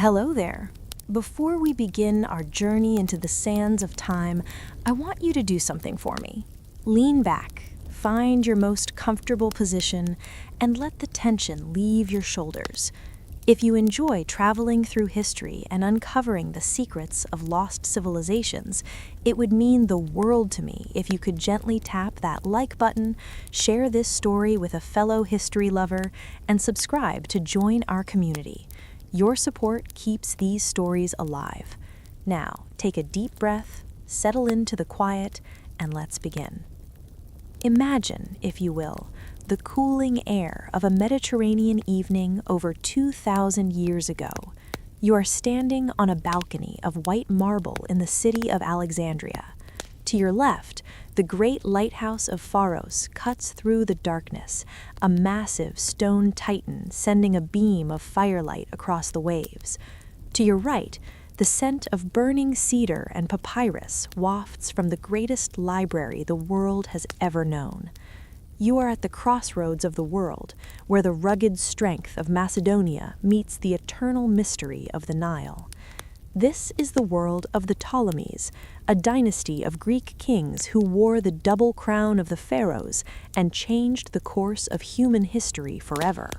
Hello there. Before we begin our journey into the sands of time, I want you to do something for me. Lean back, find your most comfortable position, and let the tension leave your shoulders. If you enjoy traveling through history and uncovering the secrets of lost civilizations, it would mean the world to me if you could gently tap that like button, share this story with a fellow history lover, and subscribe to join our community. Your support keeps these stories alive. Now, take a deep breath, settle into the quiet, and let's begin. Imagine, if you will, the cooling air of a Mediterranean evening over 2,000 years ago. You are standing on a balcony of white marble in the city of Alexandria. To your left, the great lighthouse of Pharos cuts through the darkness, a massive stone titan sending a beam of firelight across the waves. To your right, the scent of burning cedar and papyrus wafts from the greatest library the world has ever known. You are at the crossroads of the world, where the rugged strength of Macedonia meets the eternal mystery of the Nile. This is the world of the Ptolemies, a dynasty of Greek kings who wore the double crown of the Pharaohs and changed the course of human history forever.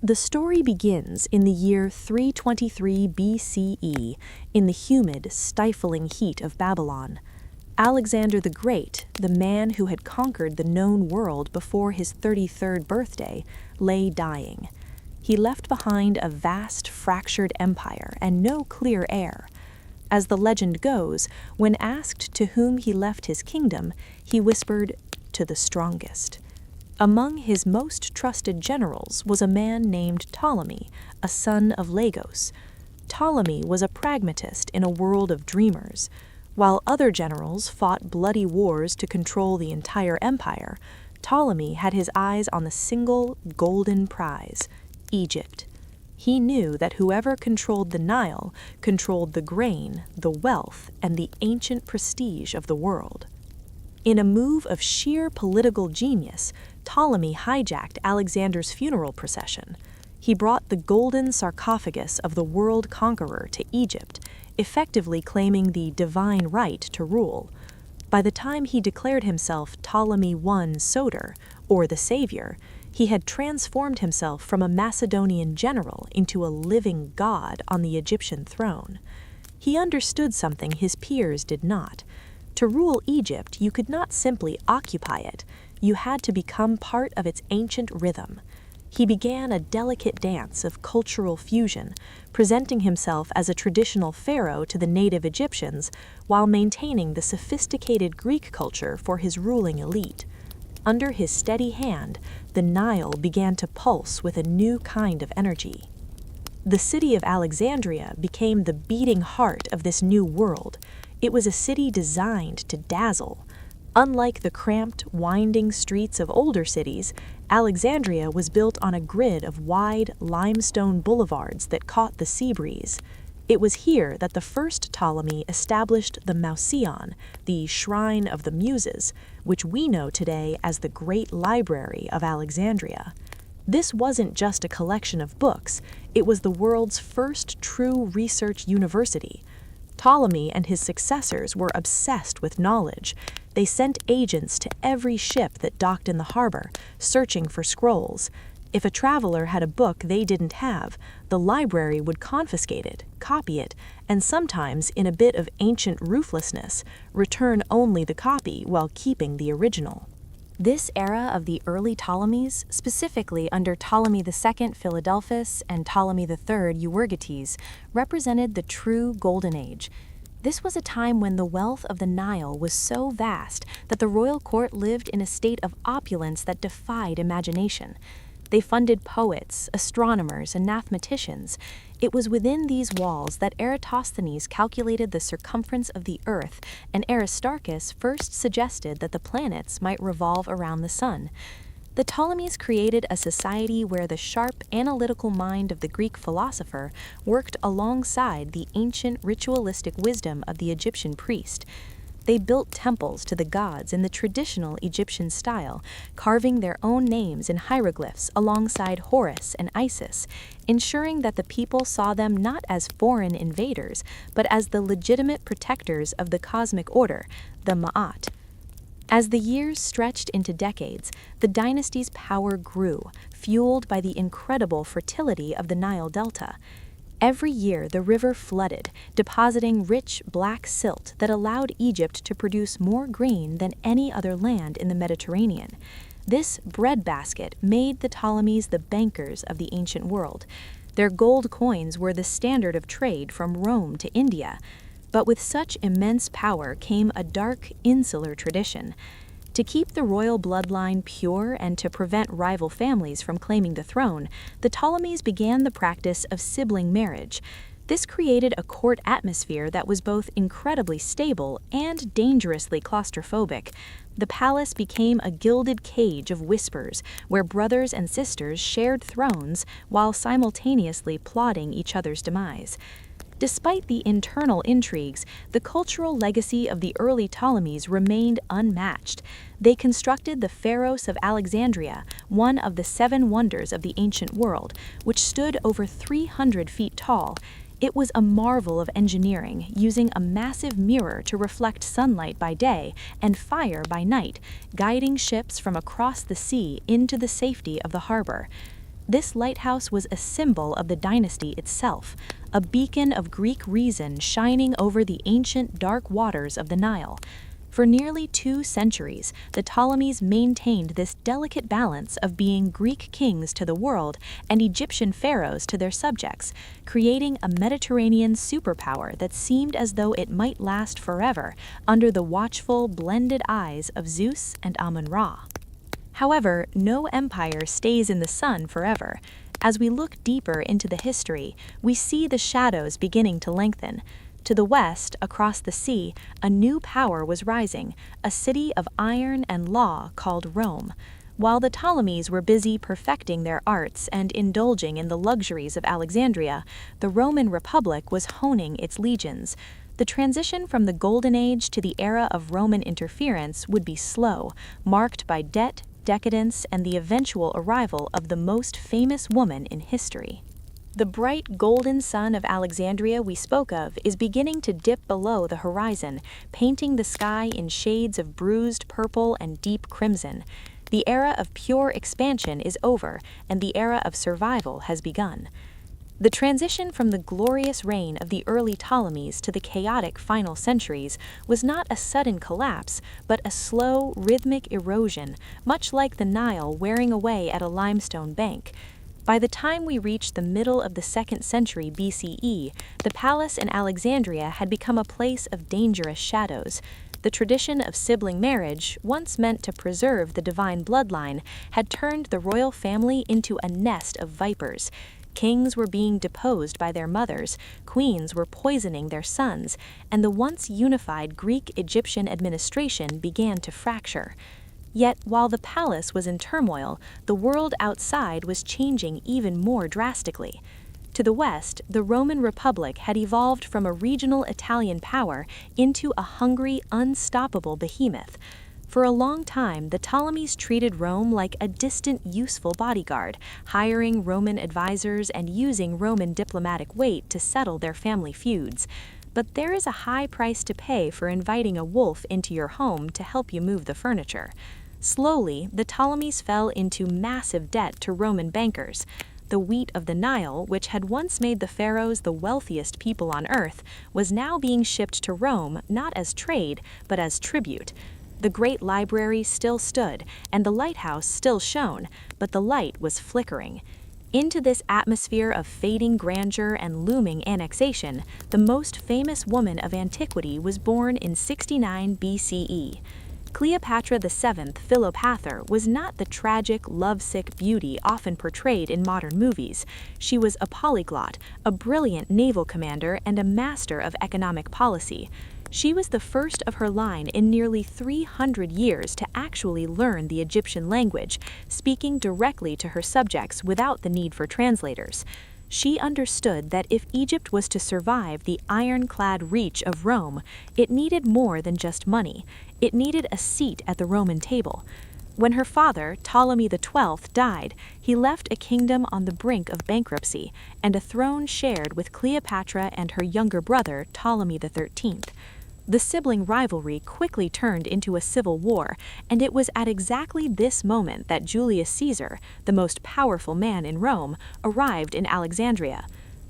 The story begins in the year 323 BCE, in the humid, stifling heat of Babylon. Alexander the Great, the man who had conquered the known world before his 33rd birthday, lay dying. He left behind a vast, fractured empire and no clear heir. As the legend goes, when asked to whom he left his kingdom, he whispered, "To the strongest." Among his most trusted generals was a man named Ptolemy, a son of Lagos. Ptolemy was a pragmatist in a world of dreamers. While other generals fought bloody wars to control the entire empire, Ptolemy had his eyes on the single golden prize: Egypt. He knew that whoever controlled the Nile controlled the grain, the wealth, and the ancient prestige of the world. In a move of sheer political genius, Ptolemy hijacked Alexander's funeral procession. He brought the golden sarcophagus of the world conqueror to Egypt, effectively claiming the divine right to rule. By the time he declared himself Ptolemy I Soter, or the Savior, he had transformed himself from a Macedonian general into a living god on the Egyptian throne. He understood something his peers did not. To rule Egypt, you could not simply occupy it. You had to become part of its ancient rhythm. He began a delicate dance of cultural fusion, presenting himself as a traditional pharaoh to the native Egyptians while maintaining the sophisticated Greek culture for his ruling elite. Under his steady hand, the Nile began to pulse with a new kind of energy. The city of Alexandria became the beating heart of this new world. It was a city designed to dazzle. Unlike the cramped, winding streets of older cities, Alexandria was built on a grid of wide, limestone boulevards that caught the sea breeze. It was here that the first Ptolemy established the Mauseon, the Shrine of the Muses, which we know today as the Great Library of Alexandria. This wasn't just a collection of books, it was the world's first true research university. Ptolemy and his successors were obsessed with knowledge. They sent agents to every ship that docked in the harbor, searching for scrolls. If a traveler had a book they didn't have, the library would confiscate it, copy it, and sometimes, in a bit of ancient ruthlessness, return only the copy while keeping the original. This era of the early Ptolemies, specifically under Ptolemy II Philadelphus and Ptolemy III Euergetes, represented the true Golden Age. This was a time when the wealth of the Nile was so vast that the royal court lived in a state of opulence that defied imagination. They funded poets, astronomers, and mathematicians. It was within these walls that Eratosthenes calculated the circumference of the Earth, and Aristarchus first suggested that the planets might revolve around the sun. The Ptolemies created a society where the sharp, analytical mind of the Greek philosopher worked alongside the ancient ritualistic wisdom of the Egyptian priest. They built temples to the gods in the traditional Egyptian style, carving their own names in hieroglyphs alongside Horus and Isis, ensuring that the people saw them not as foreign invaders, but as the legitimate protectors of the cosmic order, the Ma'at. As the years stretched into decades, the dynasty's power grew, fueled by the incredible fertility of the Nile Delta. Every year, the river flooded, depositing rich black silt that allowed Egypt to produce more grain than any other land in the Mediterranean. This breadbasket made the Ptolemies the bankers of the ancient world. Their gold coins were the standard of trade from Rome to India. But with such immense power came a dark, insular tradition. To keep the royal bloodline pure and to prevent rival families from claiming the throne, the Ptolemies began the practice of sibling marriage. This created a court atmosphere that was both incredibly stable and dangerously claustrophobic. The palace became a gilded cage of whispers, where brothers and sisters shared thrones while simultaneously plotting each other's demise. Despite the internal intrigues, the cultural legacy of the early Ptolemies remained unmatched. They constructed the Pharos of Alexandria, one of the 7 wonders of the ancient world, which stood over 300 feet tall. It was a marvel of engineering, using a massive mirror to reflect sunlight by day and fire by night, guiding ships from across the sea into the safety of the harbor. This lighthouse was a symbol of the dynasty itself, a beacon of Greek reason shining over the ancient dark waters of the Nile. For nearly 2 centuries, the Ptolemies maintained this delicate balance of being Greek kings to the world and Egyptian pharaohs to their subjects, creating a Mediterranean superpower that seemed as though it might last forever under the watchful, blended eyes of Zeus and Amun-Ra. However, no empire stays in the sun forever. As we look deeper into the history, we see the shadows beginning to lengthen. To the west, across the sea, a new power was rising, a city of iron and law called Rome. While the Ptolemies were busy perfecting their arts and indulging in the luxuries of Alexandria, the Roman Republic was honing its legions. The transition from the Golden Age to the era of Roman interference would be slow, marked by debt, decadence, and the eventual arrival of the most famous woman in history. The bright golden sun of Alexandria we spoke of is beginning to dip below the horizon, painting the sky in shades of bruised purple and deep crimson. The era of pure expansion is over, and the era of survival has begun. The transition from the glorious reign of the early Ptolemies to the chaotic final centuries was not a sudden collapse, but a slow, rhythmic erosion, much like the Nile wearing away at a limestone bank. By the time we reached the middle of the 2nd century BCE, the palace in Alexandria had become a place of dangerous shadows. The tradition of sibling marriage, once meant to preserve the divine bloodline, had turned the royal family into a nest of vipers. Kings were being deposed by their mothers, queens were poisoning their sons, and the once unified Greek-Egyptian administration began to fracture. Yet, while the palace was in turmoil, the world outside was changing even more drastically. To the west, the Roman Republic had evolved from a regional Italian power into a hungry, unstoppable behemoth. For a long time, the Ptolemies treated Rome like a distant, useful bodyguard, hiring Roman advisors and using Roman diplomatic weight to settle their family feuds. But there is a high price to pay for inviting a wolf into your home to help you move the furniture. Slowly, the Ptolemies fell into massive debt to Roman bankers. The wheat of the Nile, which had once made the pharaohs the wealthiest people on earth, was now being shipped to Rome not as trade, but as tribute. The great library still stood, and the lighthouse still shone, but the light was flickering. Into this atmosphere of fading grandeur and looming annexation, the most famous woman of antiquity was born in 69 BCE. Cleopatra VII, Philopather, was not the tragic, lovesick beauty often portrayed in modern movies. She was a polyglot, a brilliant naval commander, and a master of economic policy. She was the first of her line in nearly 300 years to actually learn the Egyptian language, speaking directly to her subjects without the need for translators. She understood that if Egypt was to survive the ironclad reach of Rome, it needed more than just money. It needed a seat at the Roman table. When her father, Ptolemy XII, died, he left a kingdom on the brink of bankruptcy and a throne shared with Cleopatra and her younger brother, Ptolemy XIII. The sibling rivalry quickly turned into a civil war, and it was at exactly this moment that Julius Caesar, the most powerful man in Rome, arrived in Alexandria.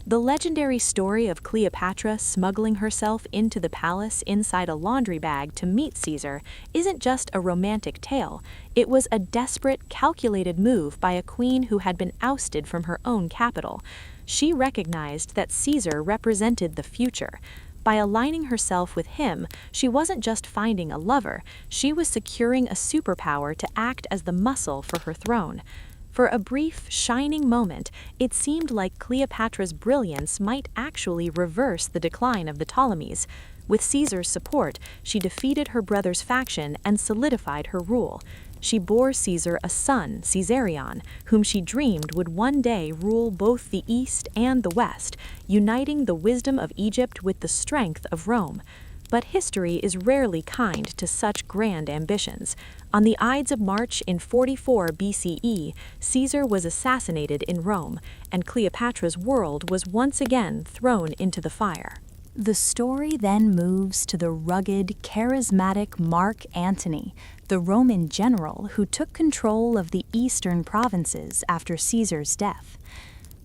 The legendary story of Cleopatra smuggling herself into the palace inside a laundry bag to meet Caesar isn't just a romantic tale. It was a desperate, calculated move by a queen who had been ousted from her own capital. She recognized that Caesar represented the future. By aligning herself with him, she wasn't just finding a lover, she was securing a superpower to act as the muscle for her throne. For a brief, shining moment, it seemed like Cleopatra's brilliance might actually reverse the decline of the Ptolemies. With Caesar's support, she defeated her brother's faction and solidified her rule. She bore Caesar a son, Caesarion, whom she dreamed would one day rule both the East and the West, uniting the wisdom of Egypt with the strength of Rome. But history is rarely kind to such grand ambitions. On the Ides of March in 44 BCE, Caesar was assassinated in Rome, and Cleopatra's world was once again thrown into the fire. The story then moves to the rugged, charismatic Mark Antony, the Roman general who took control of the eastern provinces after Caesar's death.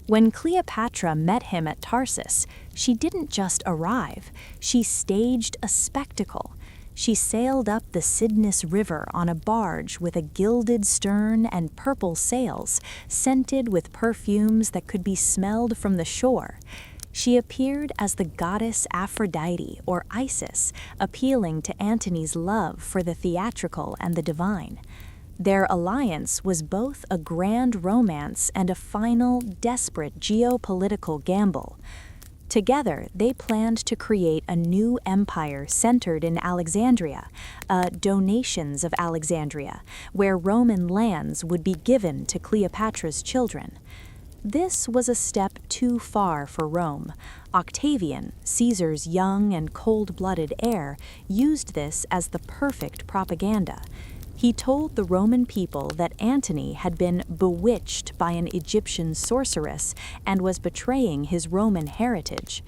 When Cleopatra met him at Tarsus, she didn't just arrive, she staged a spectacle. She sailed up the Cydnus River on a barge with a gilded stern and purple sails, scented with perfumes that could be smelled from the shore. She appeared as the goddess Aphrodite or Isis, appealing to Antony's love for the theatrical and the divine. Their alliance was both a grand romance and a final, desperate geopolitical gamble. Together, they planned to create a new empire centered in Alexandria, donations of Alexandria, where Roman lands would be given to Cleopatra's children. This was a step too far for Rome. Octavian, Caesar's young and cold-blooded heir, used this as the perfect propaganda. He told the Roman people that Antony had been bewitched by an Egyptian sorceress and was betraying his Roman heritage.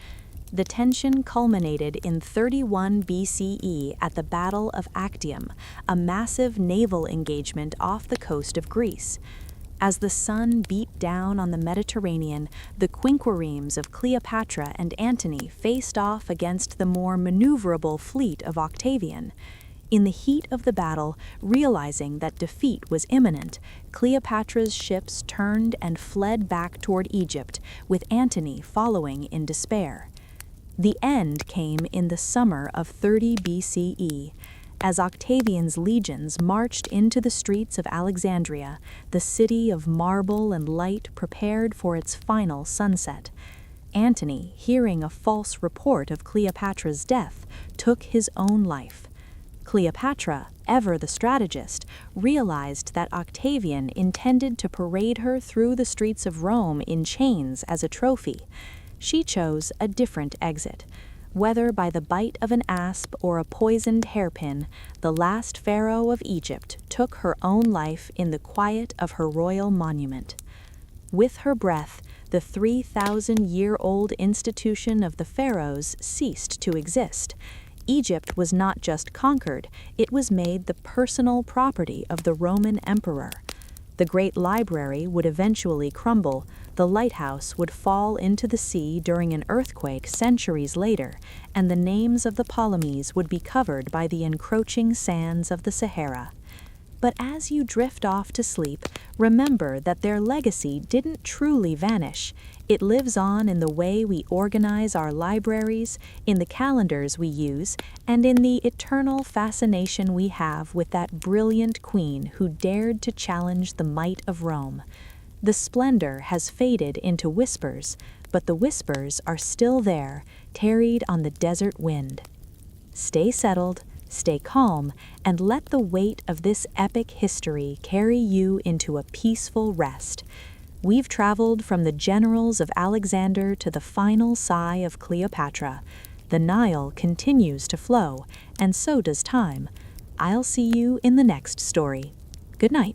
The tension culminated in 31 BCE at the Battle of Actium, a massive naval engagement off the coast of Greece. As the sun beat down on the Mediterranean, the quinquiremes of Cleopatra and Antony faced off against the more maneuverable fleet of Octavian. In the heat of the battle, realizing that defeat was imminent, Cleopatra's ships turned and fled back toward Egypt, with Antony following in despair. The end came in the summer of 30 BCE. As Octavian's legions marched into the streets of Alexandria, the city of marble and light prepared for its final sunset. Antony, hearing a false report of Cleopatra's death, took his own life. Cleopatra, ever the strategist, realized that Octavian intended to parade her through the streets of Rome in chains as a trophy. She chose a different exit. Whether by the bite of an asp or a poisoned hairpin, the last pharaoh of Egypt took her own life in the quiet of her royal monument. With her breath, the 3,000-year-old institution of the pharaohs ceased to exist. Egypt was not just conquered, it was made the personal property of the Roman emperor. The great library would eventually crumble, the lighthouse would fall into the sea during an earthquake centuries later, and the names of the Ptolemies would be covered by the encroaching sands of the Sahara. But as you drift off to sleep, remember that their legacy didn't truly vanish. It lives on in the way we organize our libraries, in the calendars we use, and in the eternal fascination we have with that brilliant queen who dared to challenge the might of Rome. The splendor has faded into whispers, but the whispers are still there, tarried on the desert wind. Stay settled, stay calm, and let the weight of this epic history carry you into a peaceful rest. We've traveled from the generals of Alexander to the final sigh of Cleopatra. The Nile continues to flow, and so does time. I'll see you in the next story. Good night.